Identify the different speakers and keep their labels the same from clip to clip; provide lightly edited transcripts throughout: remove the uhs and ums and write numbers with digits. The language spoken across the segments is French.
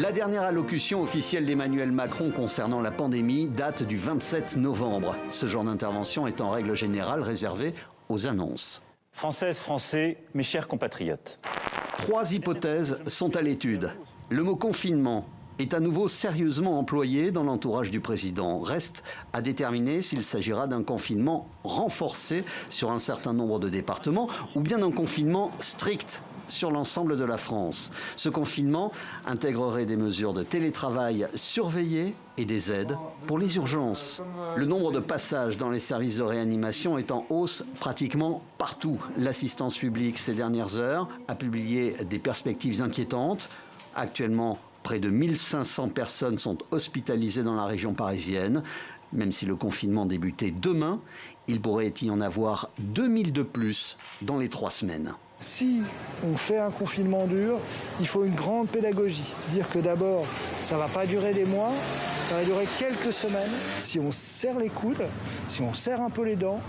Speaker 1: La dernière allocution officielle d'Emmanuel Macron concernant la pandémie date du 27 novembre. Ce genre d'intervention est en règle générale réservé aux annonces.
Speaker 2: Françaises, Français, mes chers compatriotes.
Speaker 1: 3 hypothèses sont à l'étude. Le mot confinement est à nouveau sérieusement employé dans l'entourage du président. Reste à déterminer s'il s'agira d'un confinement renforcé sur un certain nombre de départements ou bien d'un confinement strict sur l'ensemble de la France. Ce confinement intégrerait des mesures de télétravail surveillées et des aides pour les urgences. Le nombre de passages dans les services de réanimation est en hausse pratiquement partout. L'assistance publique ces dernières heures a publié des perspectives inquiétantes. Actuellement, près de 1500 personnes sont hospitalisées dans la région parisienne. Même si le confinement débutait demain, il pourrait y en avoir 2000 de plus dans les 3 semaines.
Speaker 3: Si on fait un confinement dur, il faut une grande pédagogie. Dire que d'abord, ça ne va pas durer des mois, ça va durer quelques semaines. Si on serre les coudes, si on serre un peu les dents,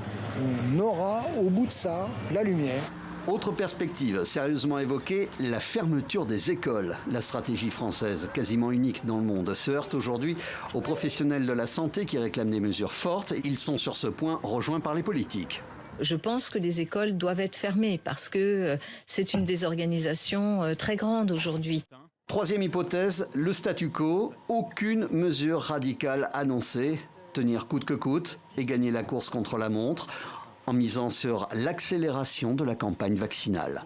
Speaker 3: on aura au bout de ça la lumière.
Speaker 1: Autre perspective sérieusement évoquée, la fermeture des écoles. La stratégie française, quasiment unique dans le monde, se heurte aujourd'hui aux professionnels de la santé qui réclament des mesures fortes. Ils sont sur ce point rejoints par les politiques.
Speaker 4: Je pense que les écoles doivent être fermées parce que c'est une désorganisation très grande aujourd'hui.
Speaker 1: 3e hypothèse, le statu quo. Aucune mesure radicale annoncée. Tenir coûte que coûte et gagner la course contre la montre en misant sur l'accélération de la campagne vaccinale.